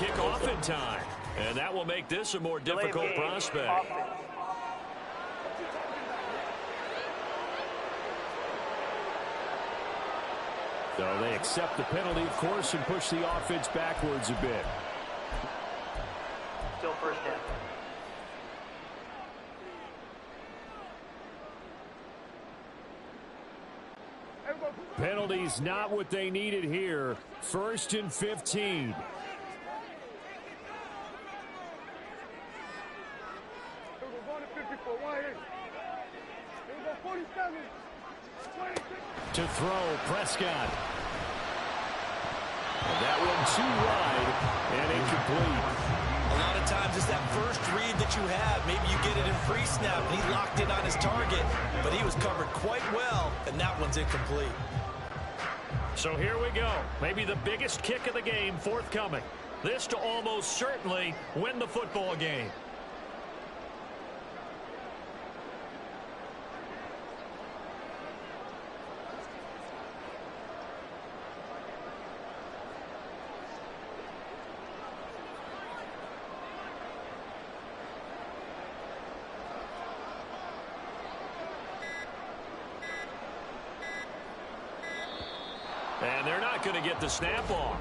kick off in time. And that will make this a more difficult prospect. So they accept the penalty, of course, and push the offense backwards a bit. Still first down. Penalties not what they needed here. 1st and 15. To throw, Prescott. And that one too wide and incomplete. A lot of times it's that first read that you have. Maybe you get it in pre-snap and he locked in on his target, but he was covered quite well, and that one's incomplete. So here we go. Maybe the biggest kick of the game forthcoming. This to almost certainly win the football game. And they're not going to get the snap off.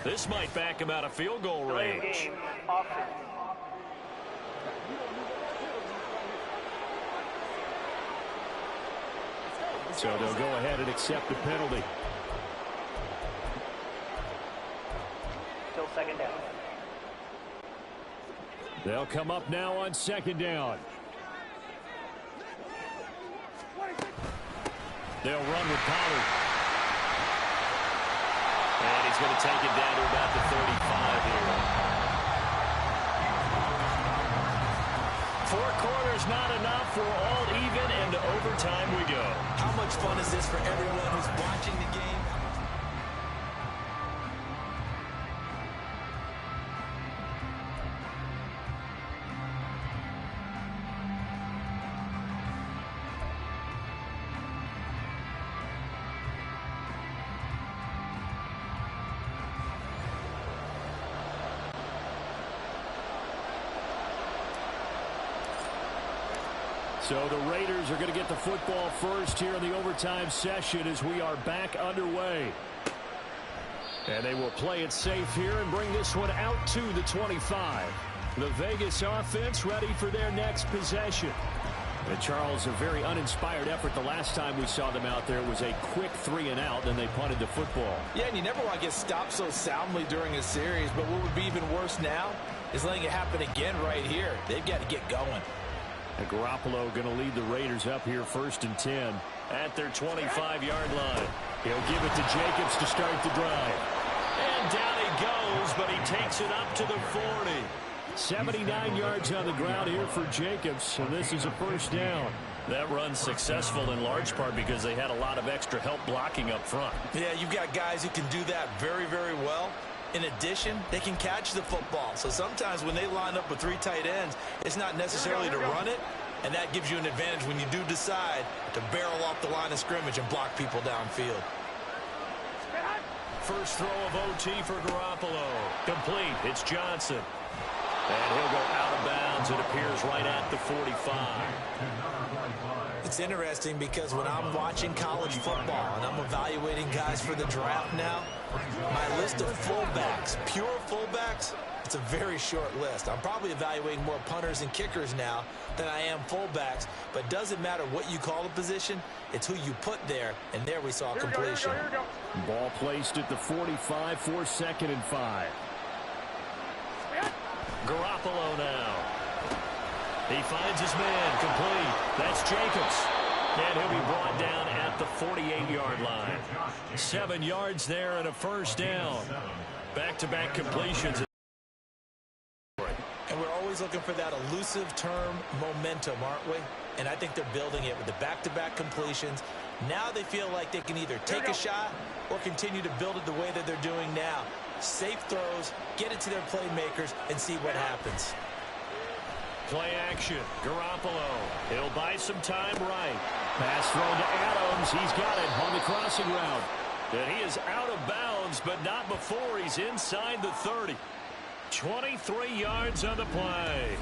This might back him out of field goal range. So they'll go ahead and accept the penalty. Still second down. They'll come up now on 2nd down. They'll run with Pollard. And he's going to take it down to about the 35 here. 4 quarters not enough. We're all even, and to overtime we go. How much fun is this for everyone who's watching the game? So the Raiders are going to get the football first here in the overtime session as we are back underway. And they will play it safe here and bring this one out to the 25. The Vegas offense ready for their next possession. And Charles, a very uninspired effort the last time we saw them out there. It was a quick 3-and-out, and they punted the football. Yeah, and you never want to get stopped so soundly during a series, but what would be even worse now is letting it happen again right here. They've got to get going. And Garoppolo going to lead the Raiders up here 1st and 10 at their 25-yard line. He'll give it to Jacobs to start the drive. And down he goes, but he takes it up to the 40. 79 yards on the ground here for Jacobs, and this is a 1st down. That run's successful in large part because they had a lot of extra help blocking up front. Yeah, you've got guys who can do that very, very well. In addition, they can catch the football. So sometimes when they line up with 3 tight ends, it's not necessarily to run it, and that gives you an advantage when you do decide to barrel off the line of scrimmage and block people downfield. First throw of OT for Garoppolo. Complete. It's Johnson. And he'll go out of bounds. It appears right at the 45. It's interesting because when I'm watching college football and I'm evaluating guys for the draft now, my list of fullbacks, pure fullbacks, it's a very short list. I'm probably evaluating more punters and kickers now than I am fullbacks, but it doesn't matter what you call the position, it's who you put there, and there we saw completion. Here we go. Ball placed at the 45 for 2nd and 5. Garoppolo now. He finds his man, complete. That's Jacobs. And he'll be brought down at the 48-yard line. 7 yards there and a 1st down. Back-to-back completions. And we're always looking for that elusive term momentum, aren't we? And I think they're building it with the back-to-back completions. Now they feel like they can either take a shot or continue to build it the way that they're doing now. Safe throws, get it to their playmakers, and see what happens. Play action. Garoppolo. He'll buy some time right. Pass thrown to Adams. He's got it on the crossing route. And he is out of bounds, but not before he's inside the 30. 23 yards on the play.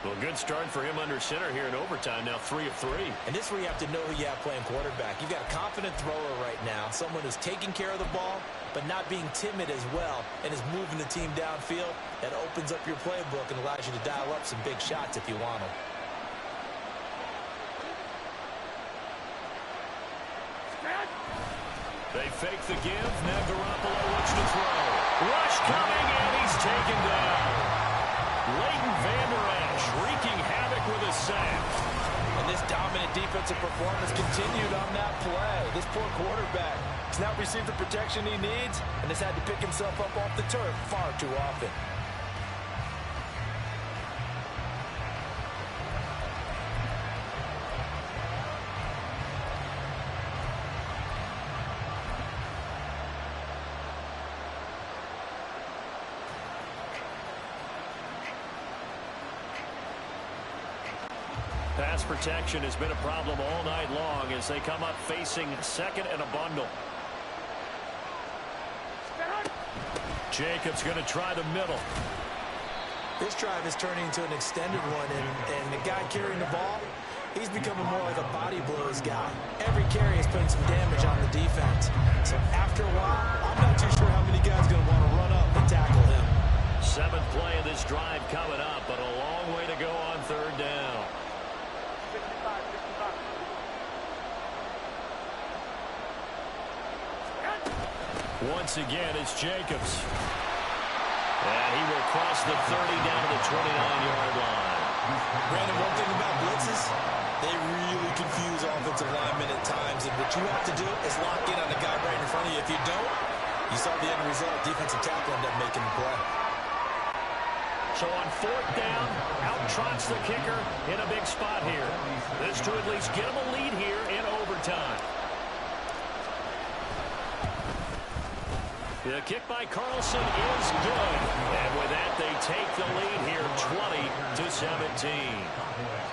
Well, good start for him under center here in overtime. Now 3 of 3. And this is where you have to know who you have playing quarterback. You've got a confident thrower right now, someone who's taking care of the ball, but not being timid as well, and is moving the team downfield. That opens up your playbook and allows you to dial up some big shots if you want them. They fake the give. Now Garoppolo looks to throw. Rush coming, and he's taken down. Leighton Vander Esch wreaking havoc with a sack. And this dominant defensive performance continued on that play. This poor quarterback has not received the protection he needs and has had to pick himself up off the turf far too often. Pass protection has been a problem all night long as they come up facing second and a bundle. Jacobs going to try the middle. This drive is turning into an extended one, and the guy carrying the ball, he's becoming more like a body blows guy. Every carry is putting some damage on the defense. So after a while, I'm not too sure how many guys are going to want to run up and tackle him. 7th play of this drive coming up, but a long way to go on 3rd down. Once again, it's Jacobs. And he will cross the 30 down to the 29-yard line. Brandon, one thing about blitzes, they really confuse offensive linemen at times. And what you have to do is lock in on the guy right in front of you. If you don't, you saw the end result. Defensive tackle ended up making the play. So on 4th down, out trots the kicker in a big spot here. This to at least get him a lead here in overtime. The kick by Carlson is good. And with that, they take the lead here 20-17.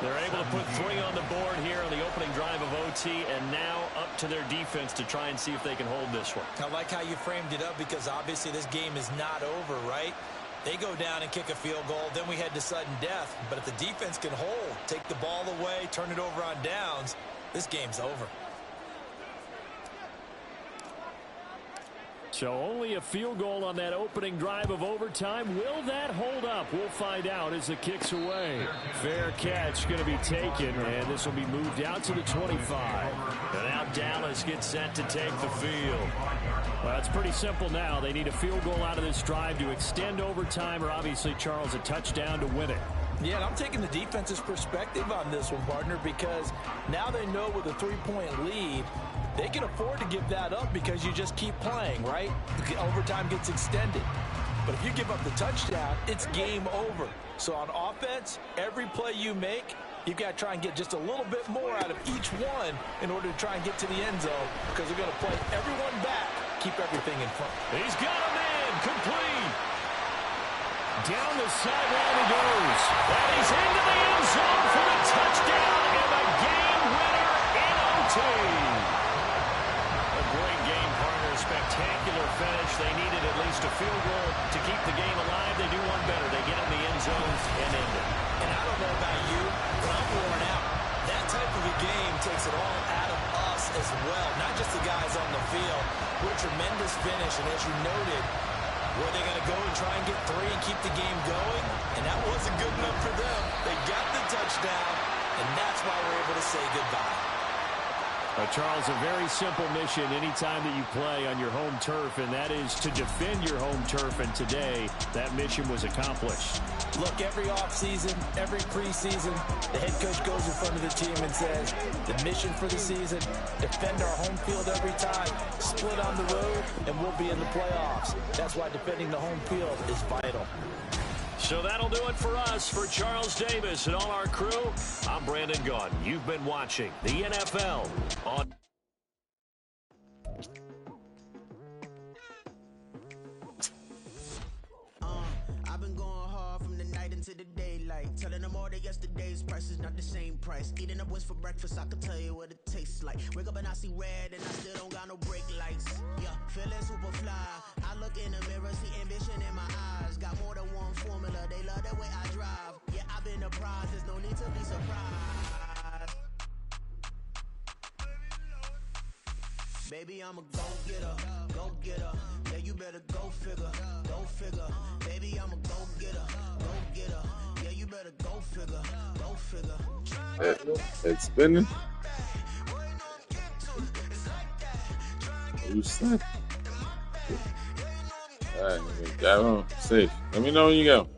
They're able to put 3 on the board here on the opening drive of OT, and now up to their defense to try and see if they can hold this one. I like how you framed it up because obviously this game is not over, right? They go down and kick a field goal, then we head to sudden death. But if the defense can hold, take the ball away, turn it over on downs, this game's over. So only a field goal on that opening drive of overtime. Will that hold up? We'll find out as the kick's away. Fair catch going to be taken, and this will be moved out to the 25. And now Dallas gets set to take the field. Well, it's pretty simple now. They need a field goal out of this drive to extend overtime, or obviously, Charles, a touchdown to win it. Yeah, and I'm taking the defense's perspective on this one, partner, because now they know with a 3-point lead, they can afford to give that up because you just keep playing, right? The overtime gets extended. But if you give up the touchdown, it's game over. So on offense, every play you make, you've got to try and get just a little bit more out of each one in order to try and get to the end zone because they're going to play everyone back, keep everything in front. He's got him in, complete. Down the sideline he goes. And he's into the end zone for the touchdown and the game winner in OT. A great game, partner. Spectacular finish. They needed at least a field goal to keep the game alive. They do one better. They get in the end zone and end it. And I don't know about you, but I'm worn out. That type of a game takes it all out of us as well, not just the guys on the field. What a tremendous finish, and as you noted, were they going to go and try and get 3 and keep the game going? And that wasn't good enough for them. They got the touchdown, and that's why we're able to say goodbye. Charles, a very simple mission anytime that you play on your home turf, and that is to defend your home turf, and today that mission was accomplished. Look, every offseason, every preseason, the head coach goes in front of the team and says, the mission for the season, defend our home field every time, split on the road, and we'll be in the playoffs. That's why defending the home field is vital. So that'll do it for us. For Charles Davis and all our crew, I'm Brandon Gaudin. You've been watching the NFL on... I've been going hard from the night into the daylight, telling them all that yesterday's price is not the same price. Eating up what's for breakfast, I can tell you what it tastes like. Wake up and I see red and I still don't got no brake lights. Yeah, feeling super fly. I look in the mirror, see ambition in my eyes. Got more than one Baby, I'm a go-getter, go-getter. Yeah, you better go figure, go figure. Baby, I'm a go-getter, go-getter. Yeah, you better go figure, go figure. It's spinning. Who's set? All right, got on safe. Let me know when you go.